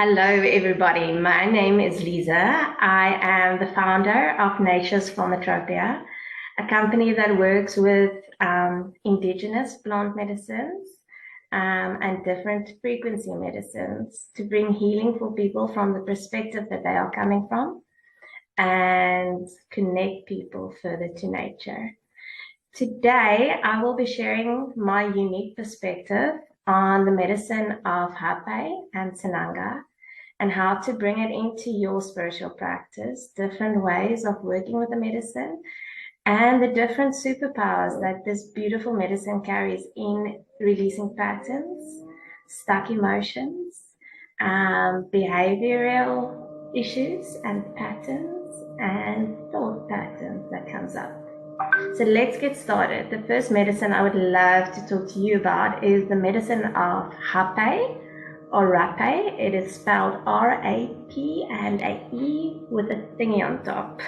Hello, everybody. My name is Lisa. I am the founder of Nature's Pharmatropia, a company that works with indigenous plant medicines and different frequency medicines to bring healing for people from the perspective that they are coming from and connect people further to nature. Today, I will be sharing my unique perspective on the medicine of hape and Sananga and how to bring it into your spiritual practice, different ways of working with the medicine, and the different superpowers that this beautiful medicine carries in releasing patterns, stuck emotions, behavioral issues and patterns, and thought patterns that comes up. So let's get started. The first medicine I would love to talk to you about is the medicine of hape or rapé. It is spelled R-A-P and a E with a thingy on top.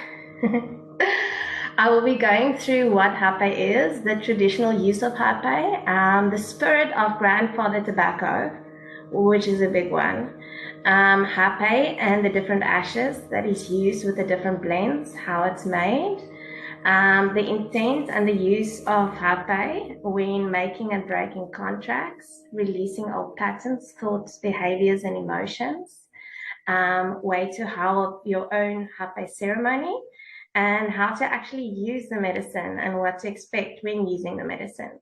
I will be going through what hape is, the traditional use of hape, the spirit of grandfather tobacco, which is a big one, hape and the different ashes that is used with the different blends, how it's made, the intent and the use of hape when making and breaking contracts, releasing old patterns, thoughts, behaviors, and emotions, way to how your own hape ceremony, and how to actually use the medicine and what to expect when using the medicine.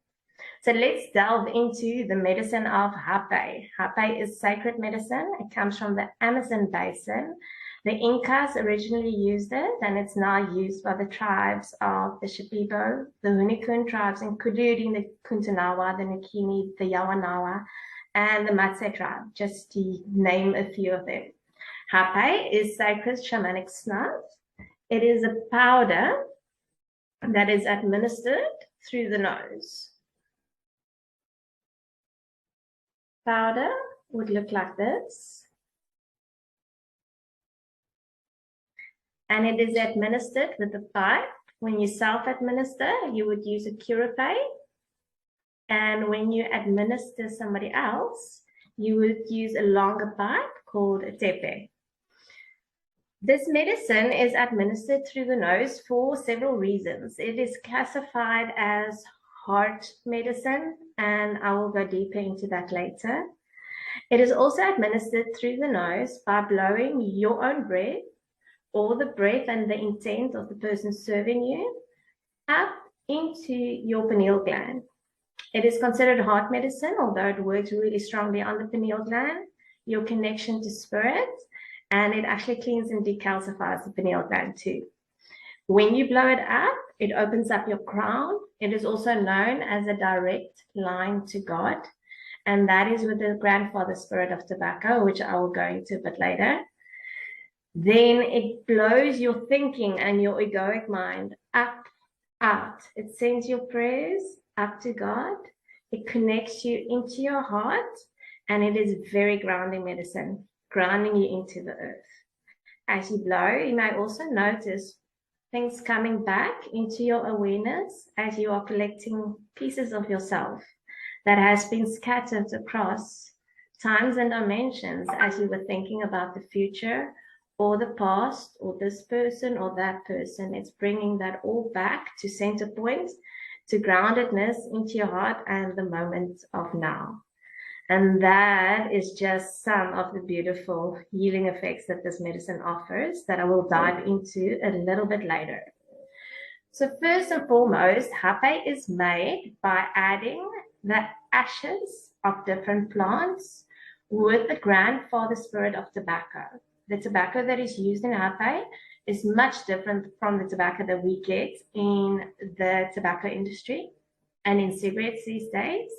So let's delve into the medicine of hape. Hape is sacred medicine. It comes from the Amazon basin. The Incas originally used it, and it's now used by the tribes of the Shipibo, the Hunnikun tribes, including the Kuntanawa, the Nikini, the Yawanawa, and the Matse tribe, just to name a few of them. Hape is sacred shamanic snuff. It is a powder that is administered through the nose. Powder would look like this. And it is administered with a pipe. When you self-administer, you would use a Kuripe. And when you administer somebody else, you would use a longer pipe called a tepe. This medicine is administered through the nose for several reasons. It is classified as heart medicine, and I will go deeper into that later. It is also administered through the nose by blowing your own breath or the breath and the intent of the person serving you up into your pineal gland. It is considered heart medicine, although it works really strongly on the pineal gland, your connection to spirit, and it actually cleans and decalcifies the pineal gland too. When you blow it up, it opens up your crown. It is also known as a direct line to God, and that is with the grandfather spirit of tobacco, which I will go into a bit later. Then it blows your thinking and your egoic mind up, out. It sends your prayers up to God. It connects you into your heart, and it is very grounding medicine, grounding you into the earth. As you blow, you may also notice things coming back into your awareness as you are collecting pieces of yourself that has been scattered across times and dimensions as you were thinking about the future or the past, or this person or that person. It's bringing that all back to center point, to groundedness into your heart and the moment of now. And that is just some of the beautiful healing effects that this medicine offers that I will dive into a little bit later. So first and foremost, hape is made by adding the ashes of different plants with the grandfather spirit of tobacco. The tobacco that is used in hape is much different from the tobacco that we get in the tobacco industry and in cigarettes these days.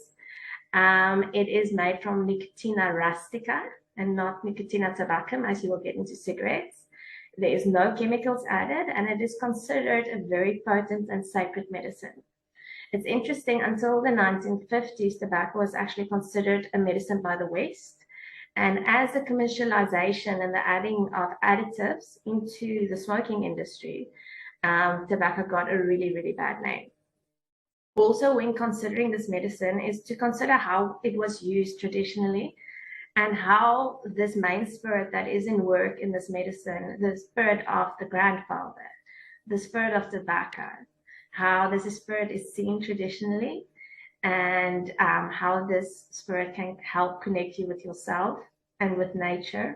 It is made from Nicotina rustica and not Nicotina tabacum, as you will get into cigarettes. There is no chemicals added, and it is considered a very potent and sacred medicine. It's interesting, until the 1950s, tobacco was actually considered a medicine by the West. And as the commercialization and the adding of additives into the smoking industry, tobacco got a really, really bad name. Also, when considering this medicine, is to consider how it was used traditionally and how this main spirit that is in work in this medicine, the spirit of the grandfather, the spirit of tobacco, how this spirit is seen traditionally, and how this spirit can help connect you with yourself and with nature,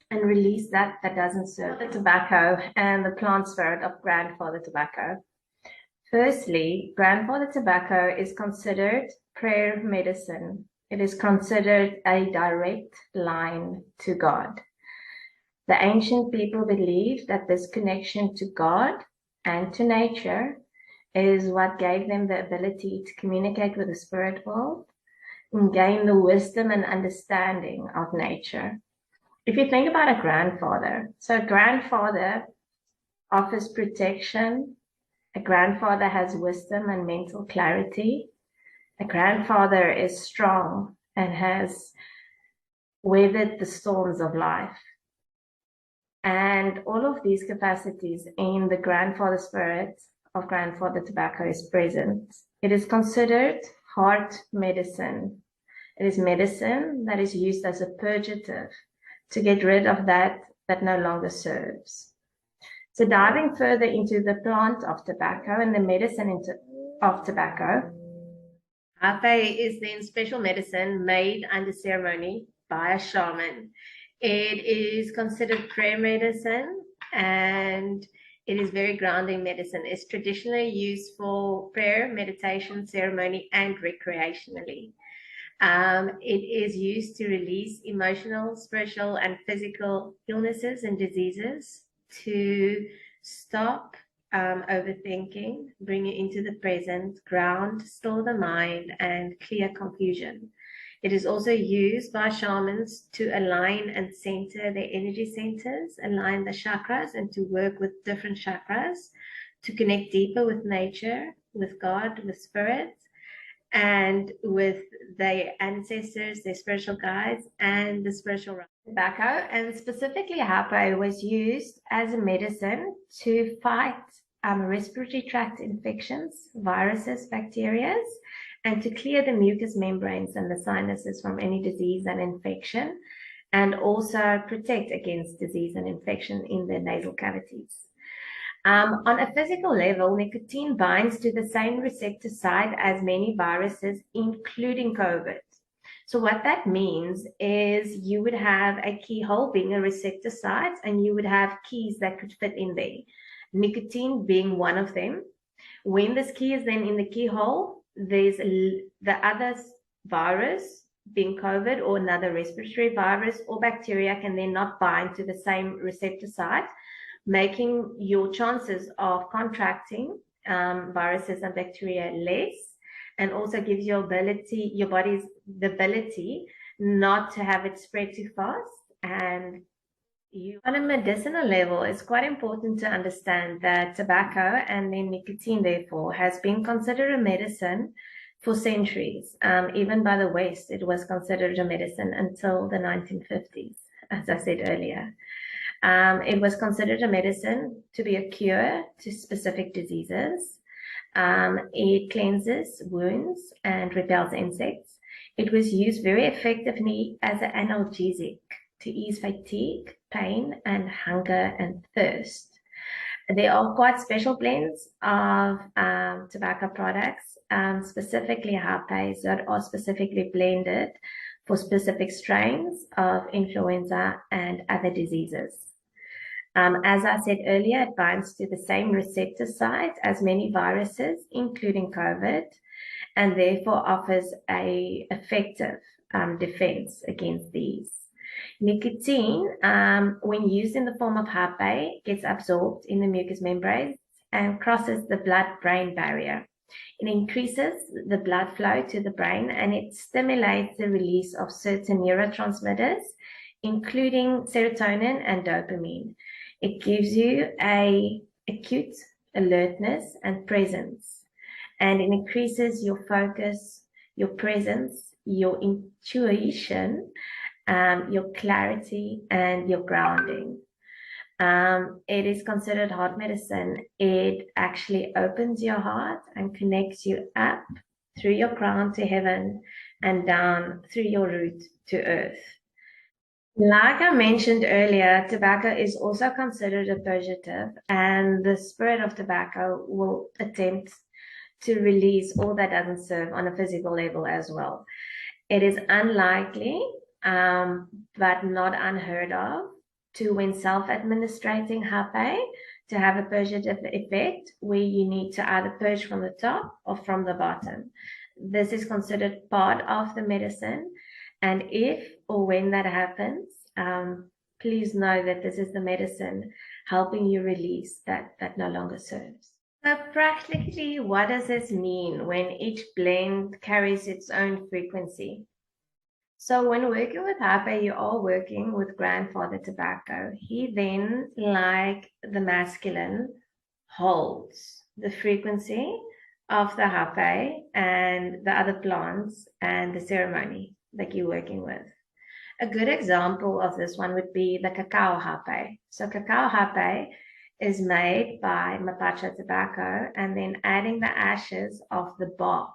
and release that doesn't serve the tobacco, and the plant spirit of grandfather tobacco. Firstly, grandfather tobacco is considered prayer medicine. It is considered a direct line to God. The ancient people believed that this connection to God and to nature is what gave them the ability to communicate with the spirit world and gain the wisdom and understanding of nature. If you think about a grandfather, so a grandfather offers protection. A grandfather has wisdom and mental clarity. A grandfather is strong and has weathered the storms of life. And all of these capacities in the grandfather spirit of grandfather tobacco is present. It is considered heart medicine. It is medicine that is used as a purgative to get rid of that no longer serves. So diving further into the plant of tobacco and the medicine of tobacco, hape is then special medicine made under ceremony by a shaman. It is considered prayer medicine, and it is very grounding medicine. It's traditionally used for prayer, meditation, ceremony, and recreationally. It is used to release emotional, spiritual, and physical illnesses and diseases, to stop overthinking, bring you into the present, ground, still the mind, and clear confusion. It is also used by shamans to align and center their energy centers, align the chakras, and to work with different chakras to connect deeper with nature, with God, with spirit, and with their ancestors, their spiritual guides, and the spiritual tobacco. And specifically, hape was used as a medicine to fight respiratory tract infections, viruses, bacteria, and to clear the mucous membranes and the sinuses from any disease and infection, and also protect against disease and infection in the nasal cavities. On a physical level, nicotine binds to the same receptor site as many viruses, including COVID. So what that means is you would have a keyhole being a receptor site, and you would have keys that could fit in there, nicotine being one of them. When this key is then in the keyhole, there's the other virus, being COVID or another respiratory virus or bacteria, can then not bind to the same receptor site, making your chances of contracting viruses and bacteria less, and also gives your body's the ability not to have it spread too fast. And on a medicinal level, it's quite important to understand that tobacco, and then nicotine, therefore, has been considered a medicine for centuries. Even by the West, it was considered a medicine until the 1950s, as I said earlier. It was considered a medicine to be a cure to specific diseases. It cleanses wounds and repels insects. It was used very effectively as an analgesic to ease fatigue, pain, and hunger and thirst. There are quite special blends of tobacco products, specifically hapes, that are specifically blended for specific strains of influenza and other diseases. As I said earlier, it binds to the same receptor site as many viruses, including COVID, and therefore offers an effective defense against these. Nicotine, when used in the form of hape, gets absorbed in the mucous membranes and crosses the blood-brain barrier. It increases the blood flow to the brain, and it stimulates the release of certain neurotransmitters, including serotonin and dopamine. It gives you an acute alertness and presence, and it increases your focus, your presence, your intuition, your clarity, and your grounding. It is considered heart medicine. It actually opens your heart and connects you up through your crown to heaven and down through your root to earth. Like I mentioned earlier, tobacco is also considered a purgative, and the spirit of tobacco will attempt to release all that doesn't serve on a physical level as well. It is unlikely, but not unheard of, to when self-administrating hape to have a purgative effect where you need to either purge from the top or from the bottom. This is considered part of the medicine, and if or when that happens, please know that this is the medicine helping you release that no longer serves. So practically, what does this mean when each blend carries its own frequency? So when working with hape, you are working with grandfather tobacco. He then, like the masculine, holds the frequency of the hape and the other plants and the ceremony that you're working with. A good example of this one would be the cacao hape. So cacao hape is made by mapacha tobacco and then adding the ashes of the bark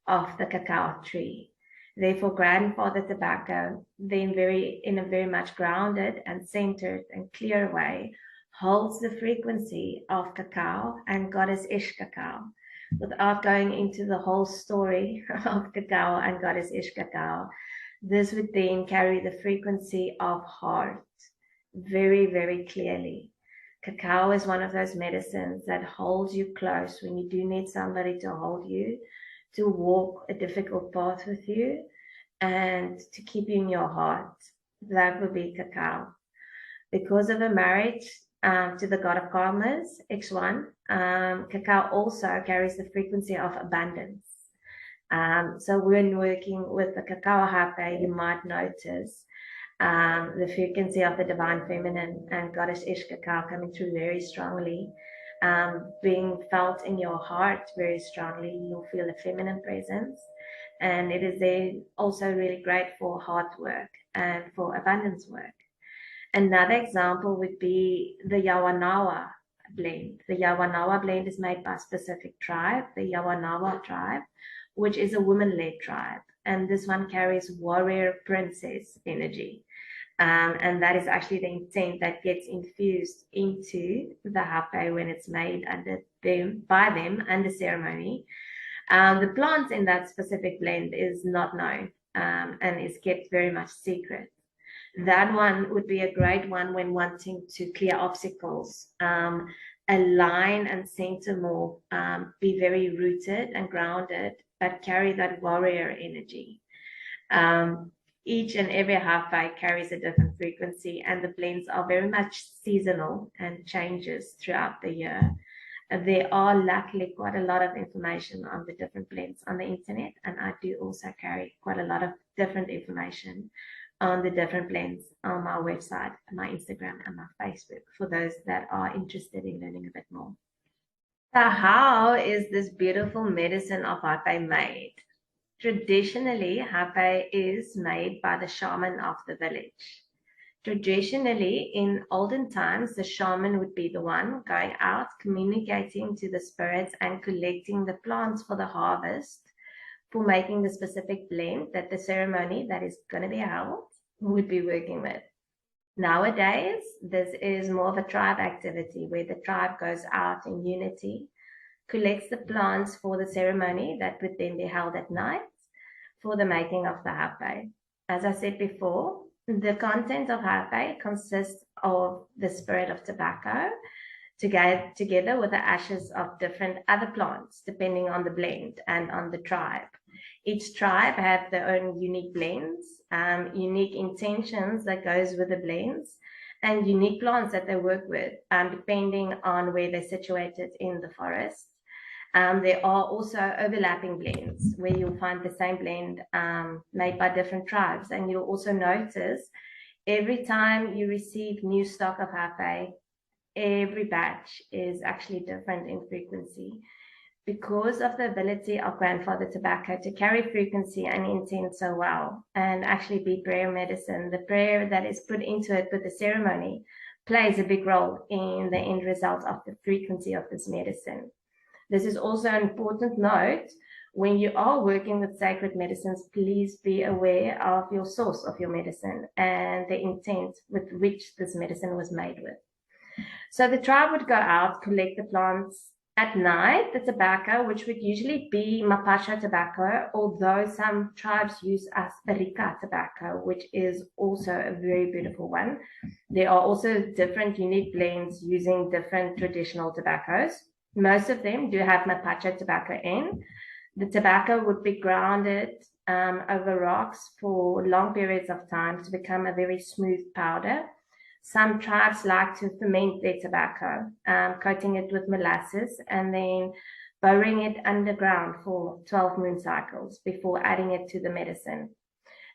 of the cacao tree. Therefore, grandfather tobacco, then in a very much grounded and centered and clear way, holds the frequency of cacao and goddess Ish cacao. Without going into the whole story of cacao and goddess Ish cacao, this would then carry the frequency of heart very, very clearly. Cacao is one of those medicines that holds you close when you do need somebody to hold you, to walk a difficult path with you, and to keep you in your heart. That would be cacao. Because of a marriage to the god of karmas, X1, cacao also carries the frequency of abundance. So when working with the cacao hape, you might notice the frequency of the divine feminine and goddess Ish cacao coming through very strongly, being felt in your heart very strongly. You'll feel a feminine presence, and it is then also really great for heart work and for abundance work. Another example would be the Yawanawa blend. The Yawanawa blend is made by a specific tribe, the Yawanawa tribe, which is a woman-led tribe, and this one carries warrior princess energy. And that is actually the intent that gets infused into the hape when it's made by them under ceremony. The plants in that specific blend is not known and is kept very much secret. That one would be a great one when wanting to clear obstacles, align and center more, be very rooted and grounded, but carry that warrior energy. Each and every hape carries a different frequency, and the blends are very much seasonal and changes throughout the year. There are luckily quite a lot of information on the different blends on the internet, and I do also carry quite a lot of different information on the different blends on my website, my Instagram, and my Facebook for those that are interested in learning a bit more. So how is this beautiful medicine of hape made? Traditionally, hape is made by the shaman of the village. Traditionally, in olden times, the shaman would be the one going out, communicating to the spirits and collecting the plants for the harvest, for making the specific blend that the ceremony that is going to be held would be working with. Nowadays, this is more of a tribe activity where the tribe goes out in unity, collects the plants for the ceremony that would then be held at night for the making of the hape. As I said before, the content of hape consists of the spirit of tobacco together with the ashes of different other plants, depending on the blend and on the tribe. Each tribe have their own unique blends, unique intentions that goes with the blends, and unique plants that they work with, depending on where they're situated in the forest. There are also overlapping blends where you'll find the same blend made by different tribes. And you'll also notice every time you receive new stock of hape, every batch is actually different in frequency because of the ability of grandfather tobacco to carry frequency and intent so well and actually be prayer medicine. The prayer that is put into it with the ceremony plays a big role in the end result of the frequency of this medicine. This is also an important note When you are working with sacred medicines, please be aware of your source of your medicine and the intent with which this medicine was made with. So the tribe would go out, collect the plants at night, the tobacco, which would usually be mapacha tobacco, although some tribes use asperica tobacco, which is also a very beautiful one. There are also different unique blends using different traditional tobaccos. Most of them do have mapacha tobacco in. The tobacco would be grounded over rocks for long periods of time to become a very smooth powder. Some tribes like to ferment their tobacco, coating it with molasses and then burying it underground for 12 moon cycles before adding it to the medicine.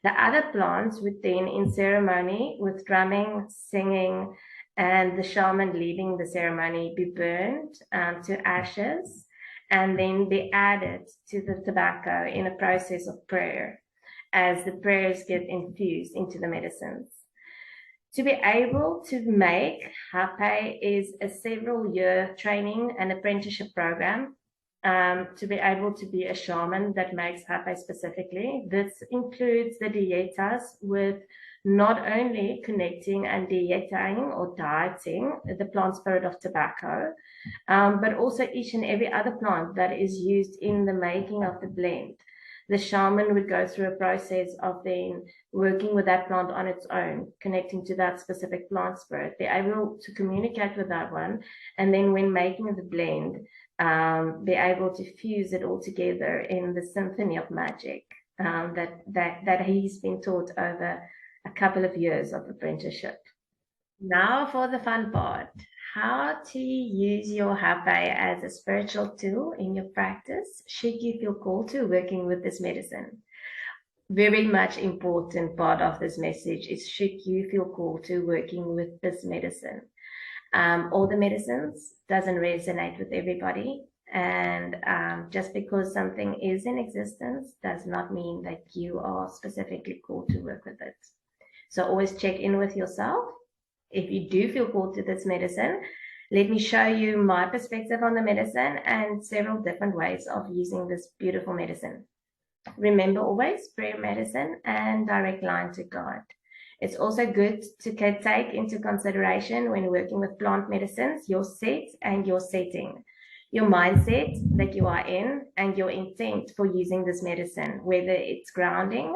The other plants would then, in ceremony with drumming, singing, and the shaman leading the ceremony, be burned to ashes and then be added to the tobacco in a process of prayer as the prayers get infused into the medicines. To be able to make hape is a several-year training and apprenticeship program. To be able to be a shaman that makes hape specifically. This includes the dietas with not only connecting and dieting or dieting the plant spirit of tobacco, but also each and every other plant that is used in the making of the blend. The shaman would go through a process of then working with that plant on its own, connecting to that specific plant spirit, be able to communicate with that one, and then when making the blend, be able to fuse it all together in the symphony of magic that he's been taught over a couple of years of apprenticeship. Now for the fun part. How to use your hape as a spiritual tool in your practice should you feel called to working with this medicine. Very much important part of this message is should you feel called to working with this medicine. All the medicines doesn't resonate with everybody, and just because something is in existence does not mean that you are specifically called to work with it. So always check in with yourself. If you do feel called to this medicine, let me show you my perspective on the medicine and several different ways of using this beautiful medicine. Remember always prayer medicine and direct line to God. It's also good to take into consideration when working with plant medicines, your set and your setting, your mindset that you are in, and your intent for using this medicine, whether it's grounding,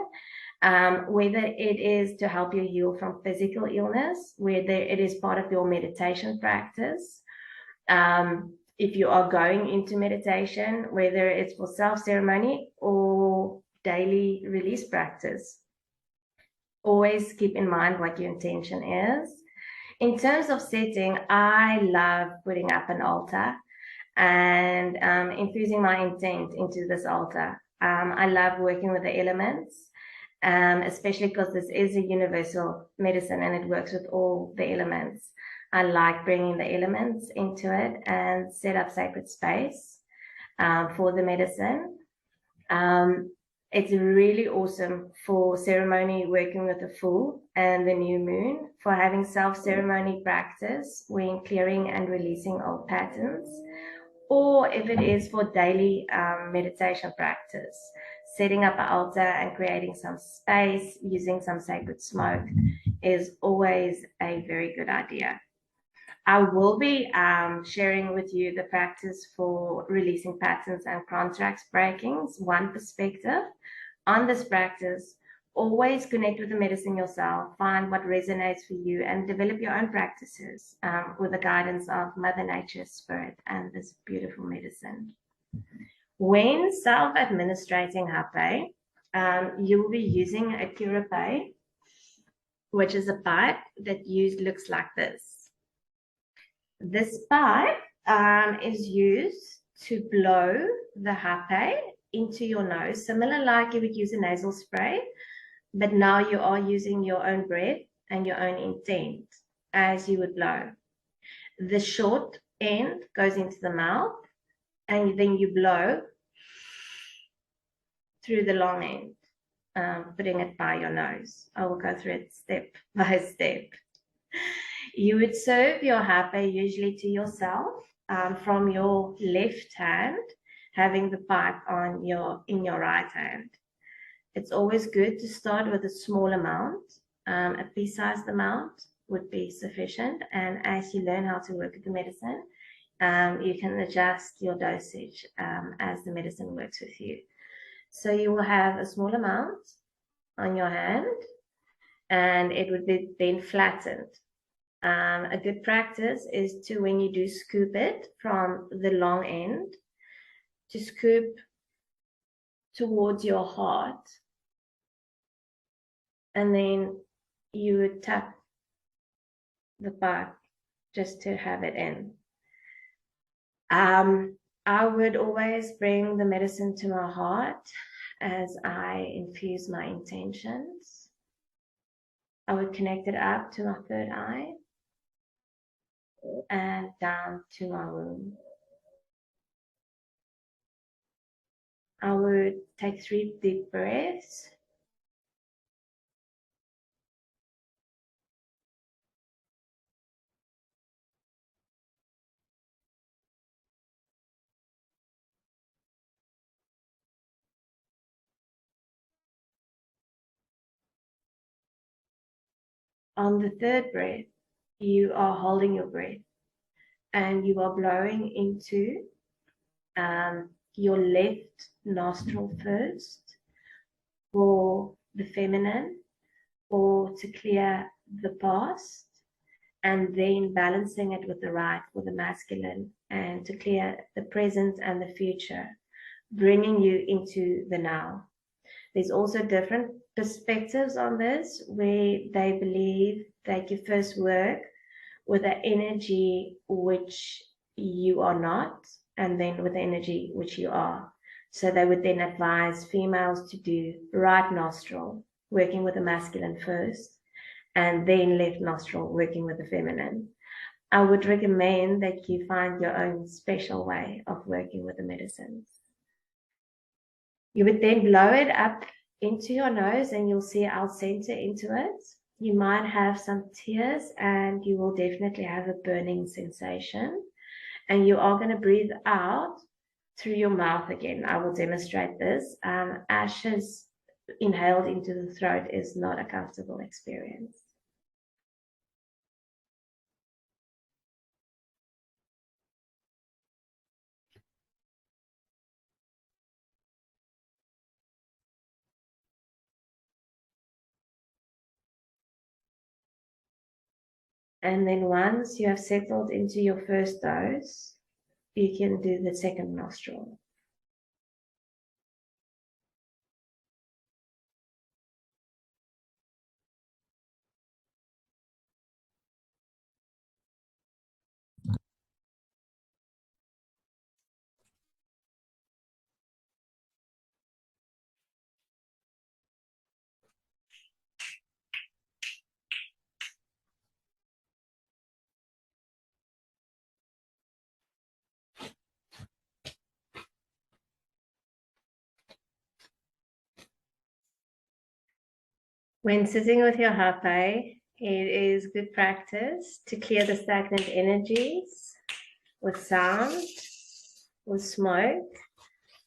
whether it is to help you heal from physical illness, whether it is part of your meditation practice, if you are going into meditation, whether it's for self-ceremony or daily release practice. Always keep in mind what your intention is. In terms of setting, I love putting up an altar and infusing my intent into this altar. I love working with the elements. Especially because this is a universal medicine and it works with all the elements. I like bringing the elements into it and set up sacred space for the medicine. It's really awesome for ceremony working with the full and the new moon, for having self-ceremony practice when clearing and releasing old patterns, or if it is for daily meditation practice. Setting up an altar and creating some space using some sacred smoke is always a very good idea. I will be sharing with you the practice for releasing patterns and contracts breakings, one perspective on this practice. Always connect with the medicine yourself, find what resonates for you, and develop your own practices with the guidance of Mother Nature's spirit and this beautiful medicine. When self-administrating hape, you will be using a Kuripe, which is a pipe that looks like this. This pipe is used to blow the hape into your nose, similar like you would use a nasal spray, but now you are using your own breath and your own intent as you would blow. The short end goes into the mouth, and then you blow through the long end, putting it by your nose. I will go through it step by step. You would serve your hape usually to yourself from your left hand, having the pipe on in your right hand. It's always good to start with a small amount. A pea-sized amount would be sufficient, and as you learn how to work with the medicine, you can adjust your dosage as the medicine works with you. So you will have a small amount on your hand, and it would be then flattened. A good practice is to, when you do scoop it from the long end, to scoop towards your heart, and then you would tap the pipe just to have it in. I would always bring the medicine to my heart as I infuse my intentions. I would connect it up to my third eye and down to my womb. I would take 3 deep breaths. On the third breath, you are holding your breath and you are blowing into your left nostril first for the feminine, or to clear the past, and then balancing it with the right for the masculine, and to clear the present and the future, bringing you into the now. There's also different perspectives on this, where they believe that you first work with the energy which you are not, and then with the energy which you are. So they would then advise females to do right nostril, working with the masculine first, and then left nostril, working with the feminine. I would recommend that you find your own special way of working with the medicines. You would then blow it up into your nose, and you'll see I'll center into it. You might have some tears, and you will definitely have a burning sensation. And you are going to breathe out through your mouth again. I will demonstrate this. Ashes inhaled into the throat is not a comfortable experience. And then once you have settled into your first dose, you can do the second nostril. When sitting with your hape, it is good practice to clear the stagnant energies with sound, with smoke,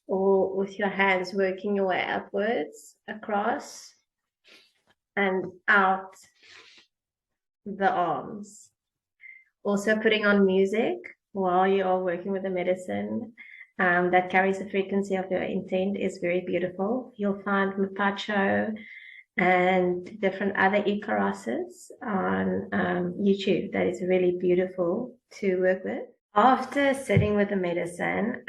or with your hands working your way upwards, across, and out the arms. Also putting on music while you are working with the medicine that carries the frequency of your intent is very beautiful. You'll find Mapacho and different other Icaruses on YouTube. That is really beautiful to work with. After sitting with the medicine,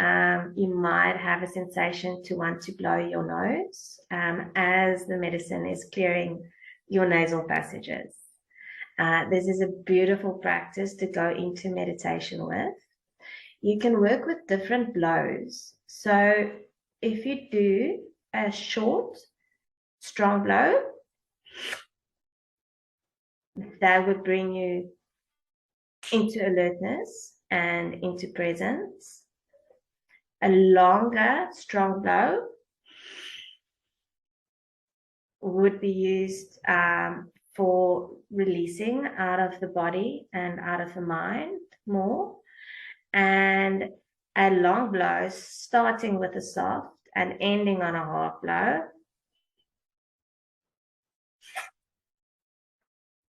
you might have a sensation to want to blow your nose as the medicine is clearing your nasal passages. This is a beautiful practice to go into meditation with. You can work with different blows. So if you do a short, strong blow, that would bring you into alertness and into presence. A longer, strong blow would be used for releasing out of the body and out of the mind more. And a long blow, starting with a soft and ending on a hard blow,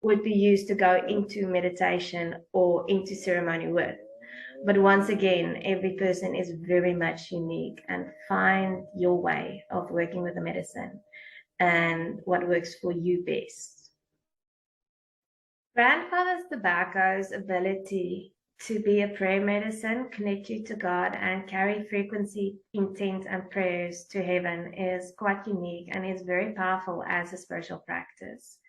would be used to go into meditation or into ceremony with. But once again, every person is very much unique, and find your way of working with the medicine and what works for you best. Grandfather's tobacco's ability to be a prayer medicine, connect you to God, and carry frequency, intent, and prayers to heaven is quite unique and is very powerful as a spiritual practice.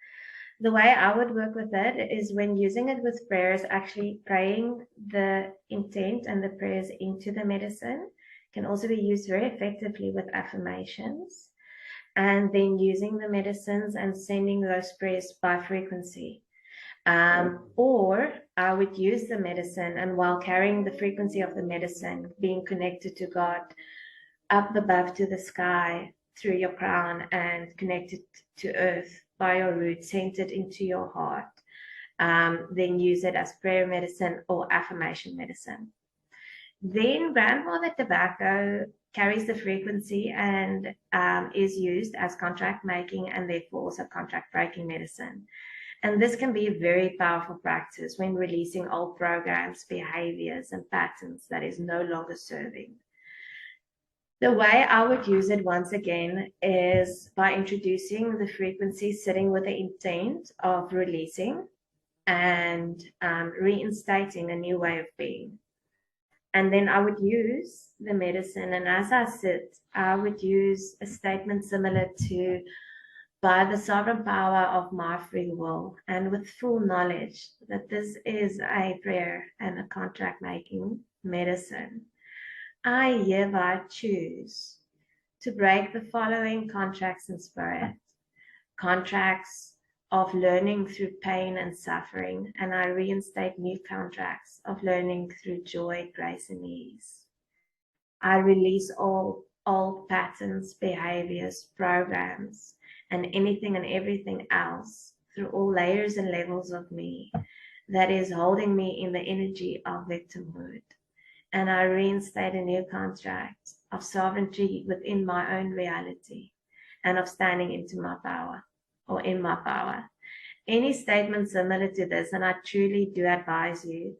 The way I would work with it is when using it with prayers, actually praying the intent and the prayers into the medicine can also be used very effectively with affirmations, and then using the medicines and sending those prayers by frequency. Or I would use the medicine, and while carrying the frequency of the medicine, being connected to God, up above to the sky through your crown and connected to earth by your roots, centered into your heart, then use it as prayer medicine or affirmation medicine. Then grandfather tobacco carries the frequency and is used as contract making and therefore also contract breaking medicine. And this can be a very powerful practice when releasing old programs, behaviors, and patterns that is no longer serving. The way I would use it once again is by introducing the frequency, sitting with the intent of releasing and reinstating a new way of being. And then I would use the medicine, and as I sit, I would use a statement similar to, by the sovereign power of my free will, and with full knowledge that this is a prayer and a contract making medicine, I hereby choose to break the following contracts in spirit. Contracts of learning through pain and suffering, and I reinstate new contracts of learning through joy, grace, and ease. I release all old patterns, behaviors, programs, and anything and everything else through all layers and levels of me that is holding me in the energy of victimhood. And I reinstate a new contract of sovereignty within my own reality and of standing into my power, or in my power. Any statement similar to this, and I truly do advise you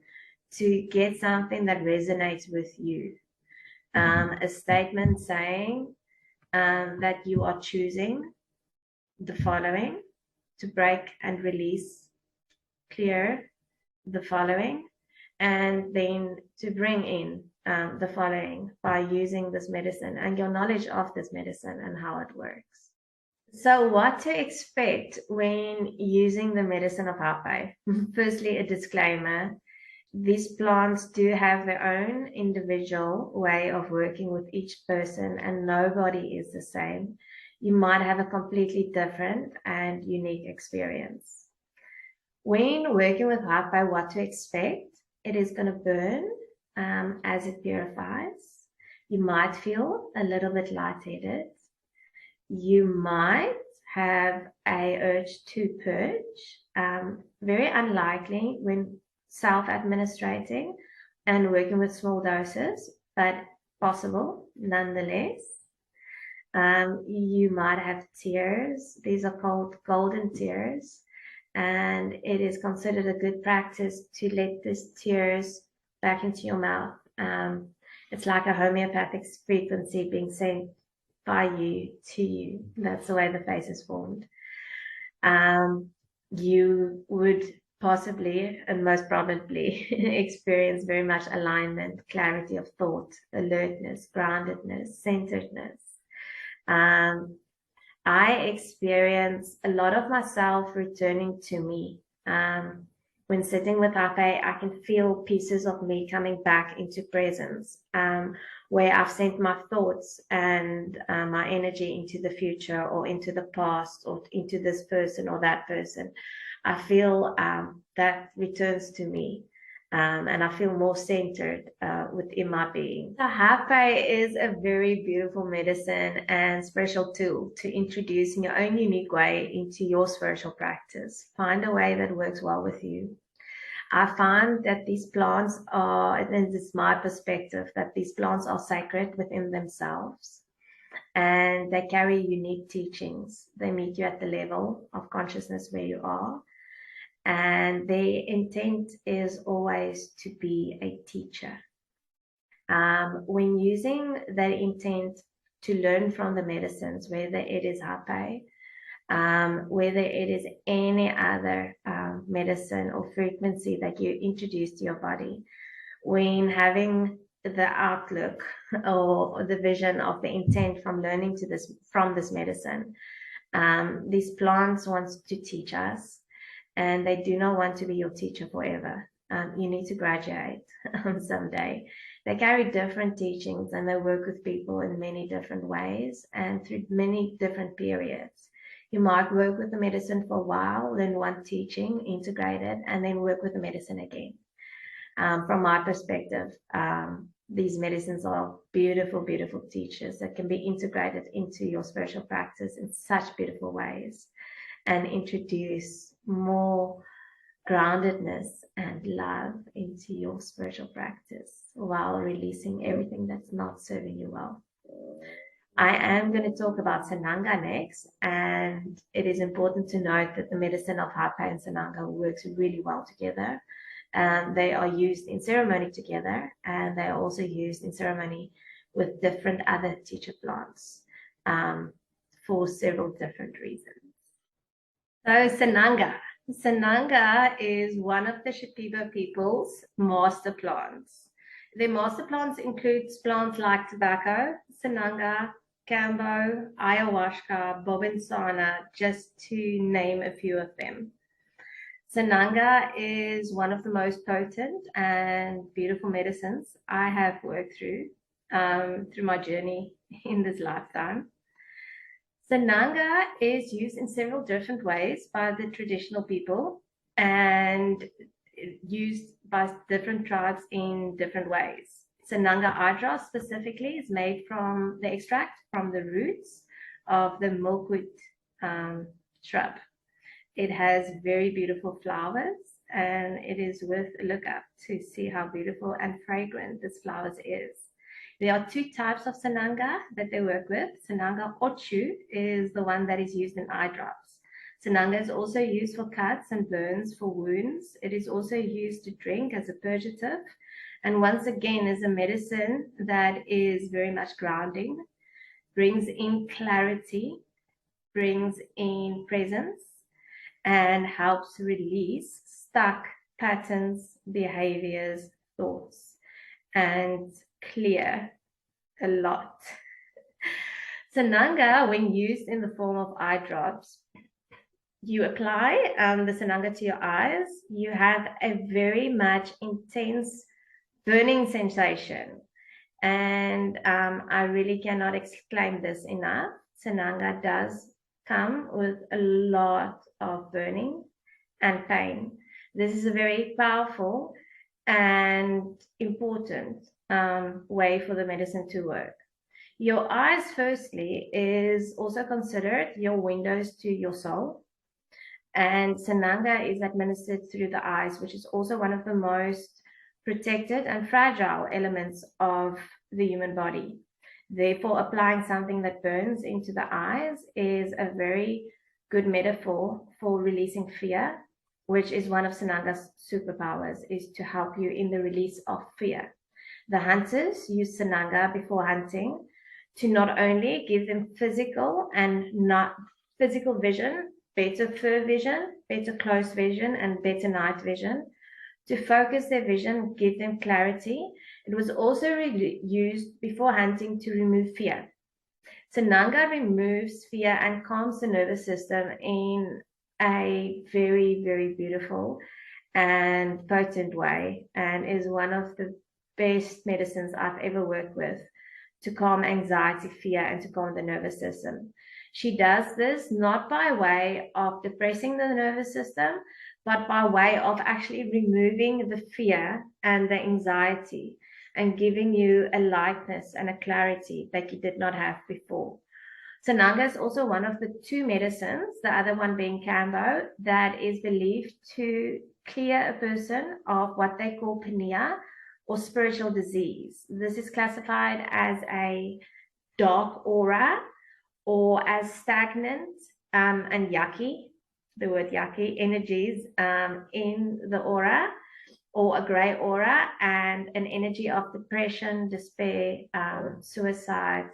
to get something that resonates with you. A statement saying that you are choosing the following, to break and release, clear the following, and then to bring in the following by using this medicine and your knowledge of this medicine and how it works. So what to expect when using the medicine of hape? Firstly, a disclaimer. These plants do have their own individual way of working with each person, and nobody is the same. You might have a completely different and unique experience. When working with hape, what to expect? It is going to burn as it purifies. You might feel a little bit lightheaded. You might have a urge to purge. Very unlikely when self-administrating and working with small doses, but possible nonetheless. You might have tears. These are called golden tears, and it is considered a good practice to let these tears back into your mouth. It's like a homeopathic frequency being sent by you to you. That's the way the face is formed. You would possibly and most probably experience very much alignment, clarity of thought, alertness, groundedness, centeredness. I experience a lot of myself returning to me. When sitting with hape, I can feel pieces of me coming back into presence, where I've sent my thoughts and my energy into the future or into the past or into this person or that person. I feel that returns to me, and I feel more centered within my being. The hape is a very beautiful medicine and spiritual tool to introduce in your own unique way into your spiritual practice. Find a way that works well with you. I find that these plants are, and this is my perspective, that these plants are sacred within themselves and they carry unique teachings. They meet you at the level of consciousness where you are. And their intent is always to be a teacher. When using that intent to learn from the medicines, whether it is hape, whether it is any other medicine or frequency that you introduce to your body, when having the outlook or the vision of the intent from learning from this medicine, these plants want to teach us, and they do not want to be your teacher forever. You need to graduate someday. They carry different teachings and they work with people in many different ways and through many different periods. You might work with the medicine for a while, then one teaching, integrate it, and then work with the medicine again. From my perspective, these medicines are beautiful, beautiful teachers that can be integrated into your spiritual practice in such beautiful ways and introduce more groundedness and love into your spiritual practice while releasing everything that's not serving you well. I am going to talk about Sananga next, and it is important to note that the medicine of hape and Sananga works really well together. They are used in ceremony together, and they are also used in ceremony with different other teacher plants for several different reasons. So Sananga. Sananga is one of the Shipibo people's master plants. Their master plants include plants like tobacco, Sananga, Kambo, ayahuasca, bobinsana, just to name a few of them. Sananga is one of the most potent and beautiful medicines I have worked through my journey in this lifetime. Sananga is used in several different ways by the traditional people and used by different tribes in different ways. Sananga eye drops specifically is made from the extract from the roots of the milkweed shrub. It has very beautiful flowers, and it is worth a look up to see how beautiful and fragrant this flowers is. There are two types of Sananga that they work with. Sananga Ochu is the one that is used in eye drops. Sananga is also used for cuts and burns for wounds. It is also used to drink as a purgative. And once again, is a medicine that is very much grounding, brings in clarity, brings in presence, and helps release stuck patterns, behaviors, thoughts, and clear a lot. Sananga, when used in the form of eye drops, you apply the Sananga to your eyes, you have a very much intense burning sensation. And I really cannot exclaim this enough. Sananga does come with a lot of burning and pain. This is a very powerful and important way for the medicine to work. Your eyes, firstly, is also considered your windows to your soul. And Sananga is administered through the eyes, which is also one of the most protected and fragile elements of the human body. Therefore, applying something that burns into the eyes is a very good metaphor for releasing fear, which is one of Sananga's superpowers, is to help you in the release of fear. The hunters use Sananga before hunting to not only give them physical and not physical vision, better fur vision, better close vision, and better night vision, to focus their vision, give them clarity. It was also used before hunting to remove fear. Sananga removes fear and calms the nervous system in a very, very beautiful and potent way, and is one of the best medicines I've ever worked with to calm anxiety, fear, and to calm the nervous system. She does this not by way of depressing the nervous system, but by way of actually removing the fear and the anxiety and giving you a lightness and a clarity that you did not have before. Sananga is also one of the two medicines, the other one being Kambo, that is believed to clear a person of what they call pania, or spiritual disease. This is classified as a dark aura, or as stagnant and yucky, the word yucky, energies in the aura, or a gray aura, and an energy of depression, despair, suicide,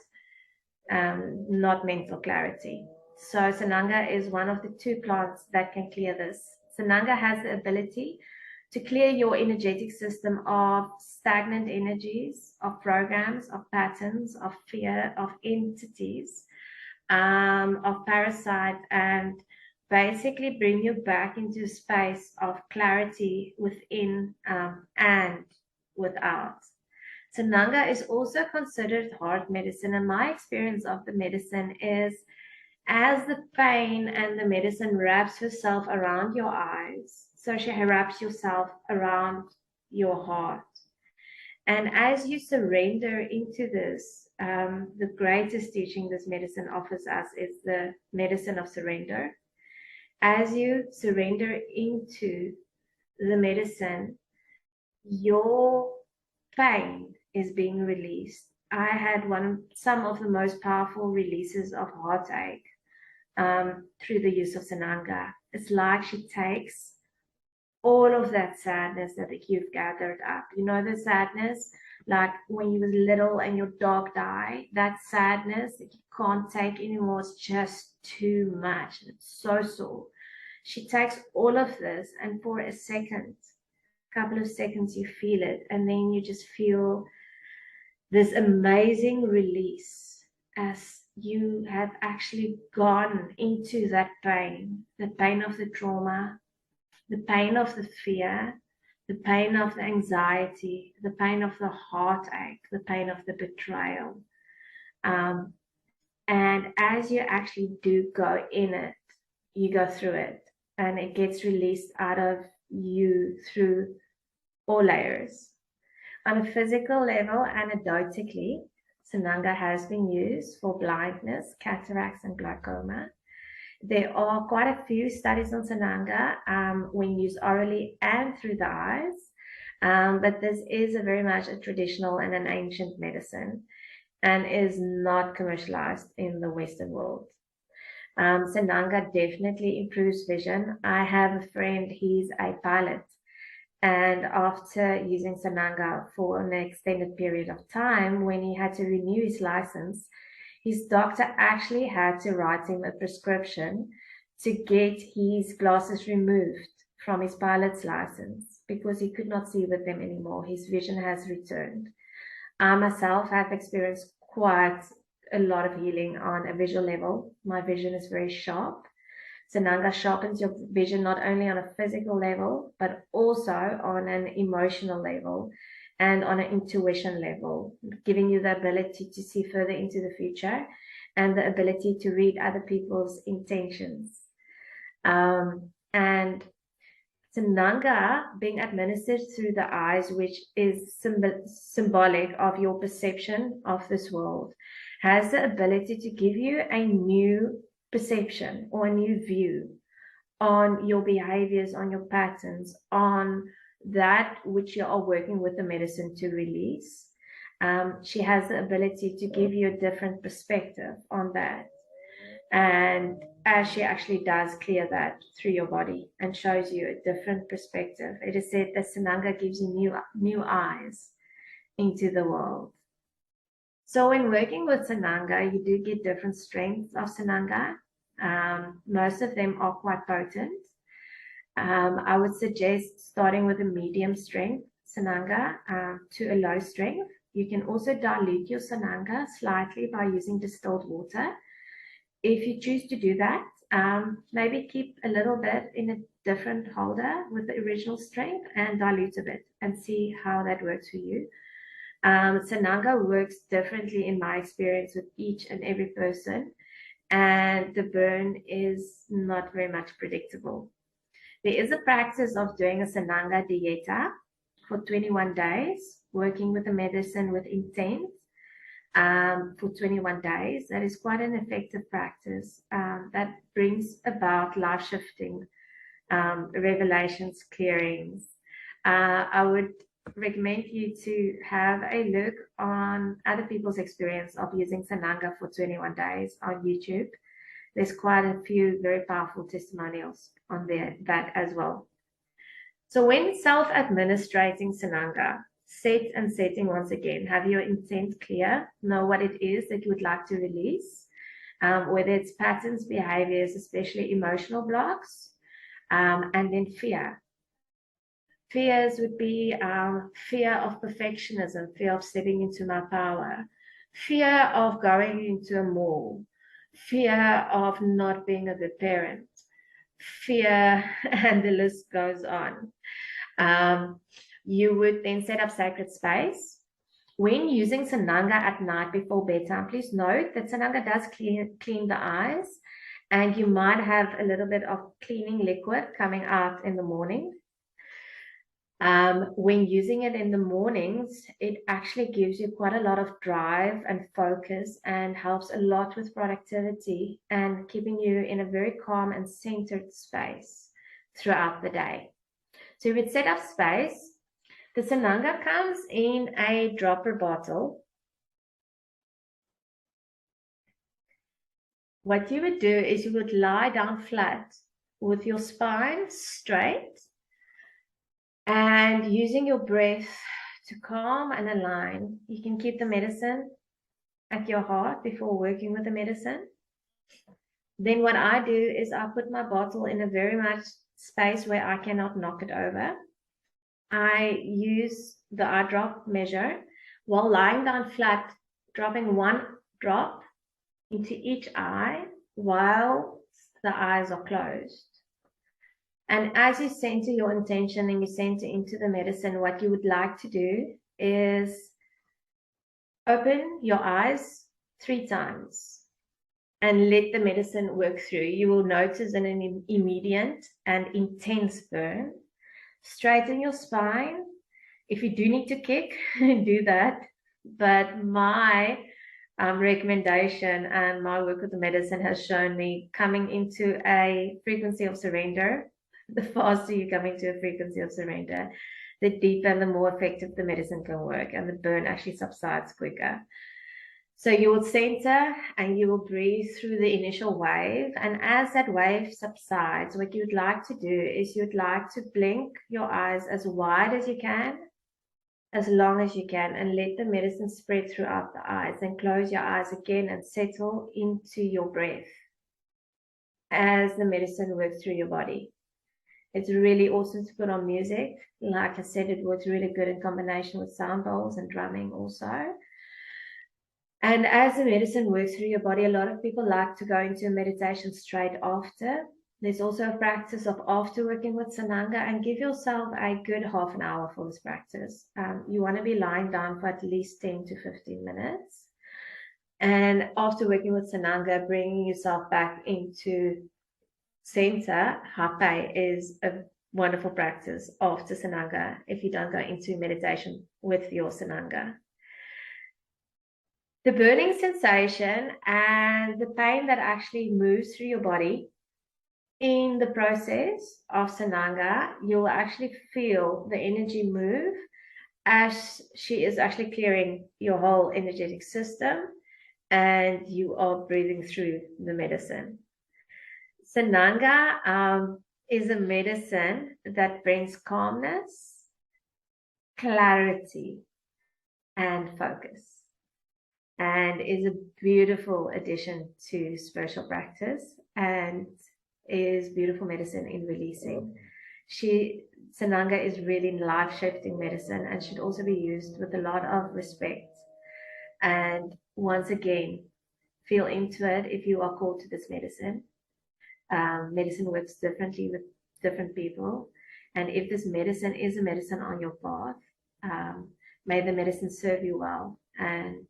not mental clarity. So Sananga is one of the 2 plants that can clear this. Sananga has the ability to clear your energetic system of stagnant energies, of programs, of patterns, of fear, of entities, of parasites, and basically bring you back into a space of clarity within and without. Sananga is also considered heart medicine, and my experience of the medicine is, as the pain and the medicine wraps herself around your eyes, so she wraps yourself around your heart. And as you surrender into this, the greatest teaching this medicine offers us is the medicine of surrender. As you surrender into the medicine, your pain is being released. I had some of the most powerful releases of heartache through the use of Sananga. It's like she takes all of that sadness that you've gathered up. You know, the sadness, like when you was little and your dog died, that sadness that you can't take anymore is just too much. It's so sore. She takes all of this, and for a second, couple of seconds, you feel it, and then you just feel this amazing release as you have actually gone into that pain, the pain of the trauma, the pain of the fear, the pain of the anxiety, the pain of the heartache, the pain of the betrayal. And as you actually do go in it, you go through it, and it gets released out of you through all layers. On a physical level, anecdotally, Sananga has been used for blindness, cataracts, and glaucoma. There are quite a few studies on Sananga when used orally and through the eyes, but this is very much a traditional and an ancient medicine, and is not commercialized in the Western world. Sananga definitely improves vision. I have a friend, he's a pilot, and after using Sananga for an extended period of time, when he had to renew his license, his doctor actually had to write him a prescription to get his glasses removed from his pilot's license because he could not see with them anymore. His vision has returned. I myself have experienced quite a lot of healing on a visual level. My vision is very sharp. Sananga sharpens your vision not only on a physical level, but also on an emotional level and on an intuition level, giving you the ability to see further into the future and the ability to read other people's intentions. And Sananga being administered through the eyes, which is symbolic of your perception of this world, has the ability to give you a new perception or a new view on your behaviors, on your patterns, on that which you are working with the medicine to release. She has the ability to give you a different perspective on that. And as she actually does clear that through your body and shows you a different perspective, it is said that Sananga gives you new eyes into the world. So when working with Sananga, you do get different strengths of Sananga. Most of them are quite potent. I would suggest starting with a medium strength Sananga to a low strength. You can also dilute your Sananga slightly by using distilled water. If you choose to do that, maybe keep a little bit in a different holder with the original strength and dilute a bit and see how that works for you. Sananga works differently in my experience with each and every person, and the burn is not very much predictable. There is a practice of doing a Sananga dieta for 21 days, working with the medicine with intent for 21 days. That is quite an effective practice that brings about life-shifting revelations, clearings. I would recommend you to have a look on other people's experience of using Sananga for 21 days on YouTube. There's quite a few very powerful testimonials on there, that as well. So when self-administrating Sananga, set and setting once again, have your intent clear, know what it is that you would like to release, whether it's patterns, behaviors, especially emotional blocks, and then fear. Fears would be fear of perfectionism, fear of stepping into my power, fear of going into a mall, fear of not being a good parent, fear, and the list goes on. You would then set up sacred space. When using Sananga at night before bedtime, please note that Sananga does clean the eyes, and you might have a little bit of cleaning liquid coming out in the morning. When using it in the mornings, it actually gives you quite a lot of drive and focus and helps a lot with productivity and keeping you in a very calm and centered space throughout the day. So you would set up space. The Sananga comes in a dropper bottle. What you would do is you would lie down flat with your spine straight, and using your breath to calm and align. You can keep the medicine at your heart before working with the medicine. Then what I do is I put my bottle in a very much space where I cannot knock it over. I use the eye drop measure while lying down flat, dropping one drop into each eye while the eyes are closed. And as you center your intention and you center into the medicine, what you would like to do is open your eyes 3 times and let the medicine work through. You will notice an immediate and intense burn. Straighten your spine. If you do need to kick, do that. But my recommendation and my work with the medicine has shown me coming into a frequency of surrender. The faster you come into a frequency of surrender, the deeper and the more effective the medicine can work, and the burn actually subsides quicker. So you will center and you will breathe through the initial wave. And as that wave subsides, what you'd like to do is you'd like to blink your eyes as wide as you can, as long as you can, and let the medicine spread throughout the eyes. Then close your eyes again and settle into your breath as the medicine works through your body. It's really awesome to put on music. Like I said, it works really good in combination with sound bowls and drumming also. And as the medicine works through your body, a lot of people like to go into a meditation straight after. There's also a practice of after working with Sananga, and give yourself a good half an hour for this practice. You want to be lying down for at least 10 to 15 minutes. And after working with Sananga, bringing yourself back into center, hape is a wonderful practice after Sananga if you don't go into meditation with your Sananga. The burning sensation and the pain that actually moves through your body in the process of Sananga, you'll actually feel the energy move as she is actually clearing your whole energetic system and you are breathing through the medicine. Sananga is a medicine that brings calmness, clarity, and focus, and is a beautiful addition to spiritual practice and is beautiful medicine in releasing. Sananga is really life-shifting medicine and should also be used with a lot of respect. And once again, feel into it if you are called to this medicine. Medicine works differently with different people. And if this medicine is a medicine on your path, may the medicine serve you well and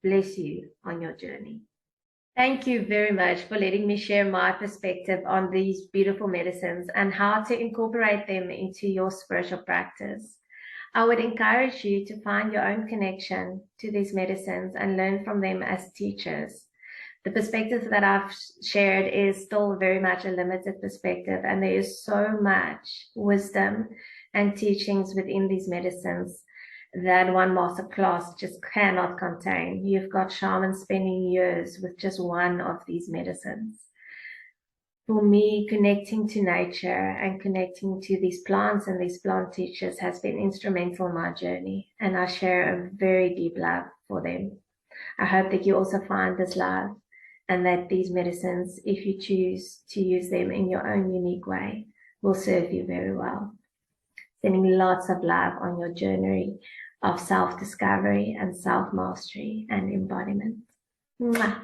bless you on your journey. Thank you very much for letting me share my perspective on these beautiful medicines and how to incorporate them into your spiritual practice. I would encourage you to find your own connection to these medicines and learn from them as teachers. The perspective that I've shared is still very much a limited perspective, and there is so much wisdom and teachings within these medicines that one masterclass just cannot contain. You've got shamans spending years with just one of these medicines. For me, connecting to nature and connecting to these plants and these plant teachers has been instrumental in my journey, and I share a very deep love for them. I hope that you also find this love, and that these medicines, if you choose to use them in your own unique way, will serve you very well. Sending lots of love on your journey of self-discovery and self-mastery and embodiment. Mwah.